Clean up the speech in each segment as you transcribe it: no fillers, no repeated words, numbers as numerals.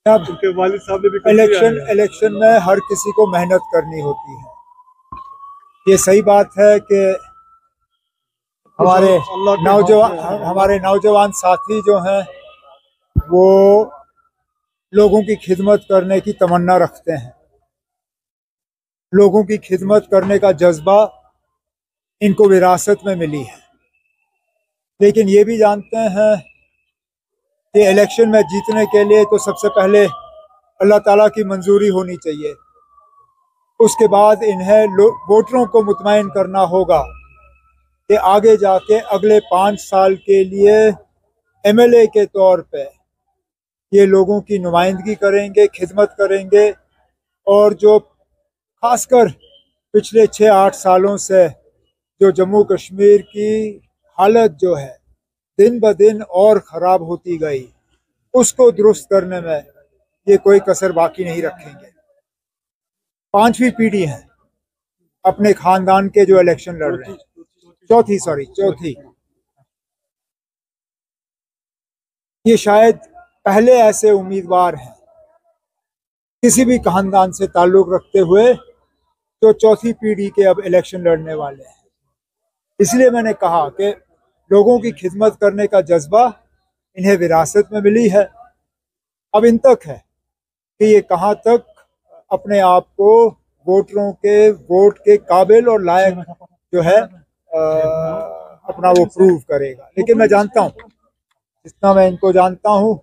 अब उनके वालिद साहब ने भी इलेक्शन में हर किसी को मेहनत करनी होती है। ये सही बात है कि हमारे नौजवान साथी जो हैं वो लोगों की खिदमत करने की तमन्ना रखते हैं। लोगों की खिदमत करने का जज्बा इनको विरासत में मिली है, लेकिन ये भी जानते हैं कि इलेक्शन में जीतने के लिए तो सबसे पहले अल्लाह ताला की मंजूरी होनी चाहिए। उसके बाद इन्हें वोटरों को मुतमईन करना होगा कि आगे जाके अगले 5 साल के लिए एमएलए के तौर पे ये लोगों की नुमाइंदगी करेंगे, खिदमत करेंगे। और जो खासकर पिछले 6-8 सालों से जो जम्मू कश्मीर की हालत जो है दिन ब दिन और ख़राब होती गई, उसको दुरुस्त करने में ये कोई कसर बाकी नहीं रखेंगे। 5वीं पीढ़ी है अपने खानदान के जो इलेक्शन लड़ रहे हैं, चौथी। ये शायद पहले ऐसे उम्मीदवार हैं किसी भी खानदान से ताल्लुक़ रखते हुए जो चौथी पीढ़ी के अब इलेक्शन लड़ने वाले हैं। इसलिए मैंने कहा कि लोगों की खिदमत करने का जज्बा इन्हें विरासत में मिली है। अब इन तक है कि ये कहाँ तक अपने आप को वोटरों के वोट के काबिल और लायक जो है अपना वो प्रूव करेगा। लेकिन मैं जानता हूँ, जितना मैं इनको जानता हूँ,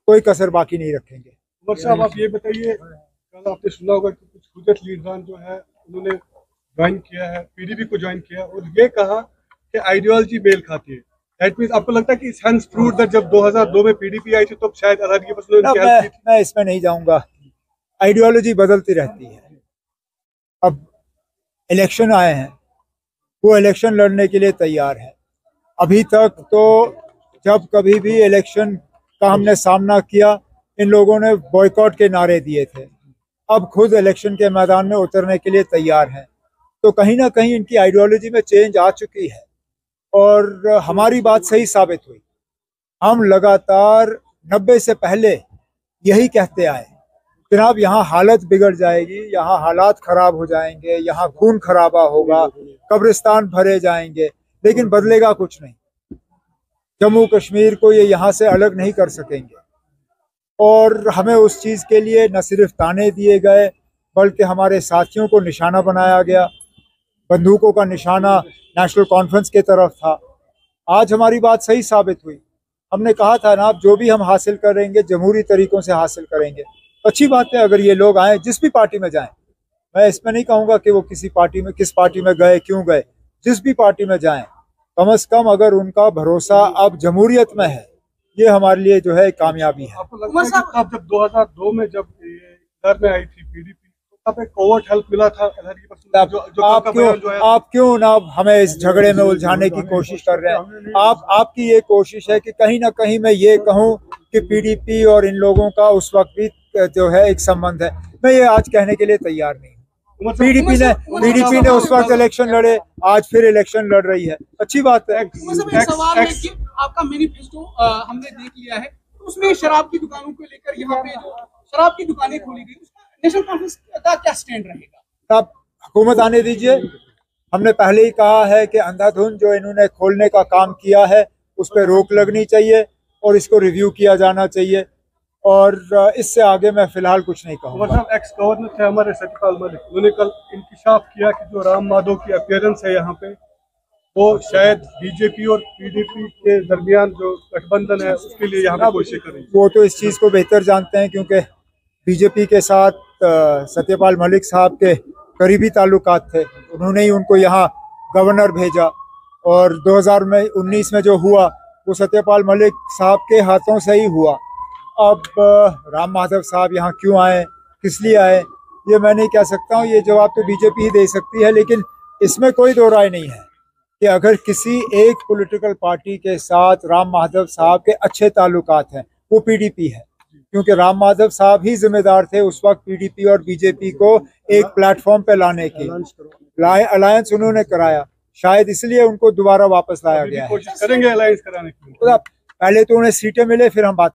कोई कसर बाकी नहीं रखेंगे। उमर साहब, आप ये बताइए, कल आपने सुना होगा कि कुछ हुज्जत लीडरान जो है उन्होंने ज्वाइन किया है, पीडीपी को ज्वाइन किया और ये कहा कि आइडियोलॉजी मेल खाती है। दैट मींस आपको लगता है कि इट्स हैंड्स प्रूव्ड दैट जब 2002 में पीडीपी आई थी तो शायद अरहर की फसल उनकी हेल्प की थी? मैं इसमें नहीं जाऊंगा। आइडियोलॉजी बदलती रहती है। अब इलेक्शन आए हैं, वो इलेक्शन लड़ने के लिए तैयार है। अभी तक तो जब कभी भी इलेक्शन का हमने सामना किया, इन लोगों ने बॉयकॉट के नारे दिए थे। अब खुद इलेक्शन के मैदान में उतरने के लिए तैयार हैं। तो कहीं ना कहीं इनकी आइडियोलॉजी में चेंज आ चुकी है और हमारी बात सही साबित हुई। हम लगातार 90 से पहले यही कहते आए, जनाब यहाँ हालत बिगड़ जाएगी, यहाँ हालात खराब हो जाएंगे, यहाँ खून खराबा होगा, कब्रिस्तान भरे जाएंगे, लेकिन बदलेगा कुछ नहीं। जम्मू कश्मीर को ये यहाँ से अलग नहीं कर सकेंगे। और हमें उस चीज़ के लिए न सिर्फ ताने दिए गए, बल्कि हमारे साथियों को निशाना बनाया गया। बंदूकों का निशाना नेशनल कॉन्फ्रेंस की तरफ था। आज हमारी बात सही साबित हुई। हमने कहा था ना, आप जो भी हम हासिल करेंगे जमहूरी तरीक़ों से हासिल करेंगे। अच्छी बात है अगर ये लोग आए, जिस भी पार्टी में जाएं। मैं इसमें नहीं कहूँगा कि वो किस पार्टी में गए, क्यों गए। जिस भी पार्टी में जाएं, कम से कम अगर उनका भरोसा अब जमहूरियत में है, ये हमारे लिए जो है कामयाबी है। आपको लगता है कि तब जब 2002 में जब इधर में आई थी पीडीपी, तब एक कोवर्ट हेल्प मिला था आप क्यों ना हमें इस झगड़े में उलझाने की कोशिश कर रहे हैं? आपकी ये कोशिश है कि कहीं ना कहीं मैं ये कहूँ कि पीडीपी और इन लोगों का उस वक्त भी जो है एक संबंध है। मैं ये आज कहने के लिए तैयार नहीं हूँ। पीडीपी ने उस वक्त इलेक्शन लड़े, आज फिर इलेक्शन लड़ रही है। अच्छी बात है। आपका मैनिफेस्टो हमने देख लिया है, उसमें शराब की दुकानों को लेकर यहाँ पे जो शराब की दुकानें खोली गई, नेशनल कॉन्फ्रेंस का क्या स्टैंड रहेगा? आप हुकूमत आने दीजिए। हमने पहले ही कहा है कि अंधाधुंध जो इन्होंने खोलने का काम किया है उस पर रोक लगनी चाहिए और इसको रिव्यू किया जाना चाहिए। और इससे आगे मैं फिलहाल कुछ नहीं कहूँगा। एक्स गवर्नर थे हमारे सत्यपाल मलिक, उन्होंने कल इंकिशाफ किया कि जो राम माधव की अपीयरेंस है यहाँ पे, वो शायद बीजेपी और पीडीपी के दरमियान जो गठबंधन है उसके लिए यहाँ पे कोशिश करेंगे। वो तो इस चीज़ को बेहतर जानते हैं, क्योंकि बीजेपी के साथ सत्यपाल मलिक साहब के करीबी ताल्लुकात थे। उन्होंने ही उनको यहाँ गवर्नर भेजा और 2019 में जो हुआ वो सत्यपाल मलिक साहब के हाथों से ही हुआ। अब राम माधव साहब यहाँ क्यों आए, किस लिए आए, ये मैं नहीं कह सकता हूँ। ये जवाब तो बीजेपी ही दे सकती है। लेकिन इसमें कोई दो राय नहीं है कि अगर किसी एक पॉलिटिकल पार्टी के साथ राम माधव साहब के अच्छे ताल्लुकात हैं, वो पीडीपी है। क्योंकि राम माधव साहब ही जिम्मेदार थे उस वक्त पीडीपी और बीजेपी को एक प्लेटफॉर्म पे लाने की। अलायंस उन्होंने कराया, शायद इसलिए उनको दोबारा वापस लाया गया है। कोशिश करेंगे अलायंस कराने की। पहले तो उन्हें सीटें मिले, फिर हम बात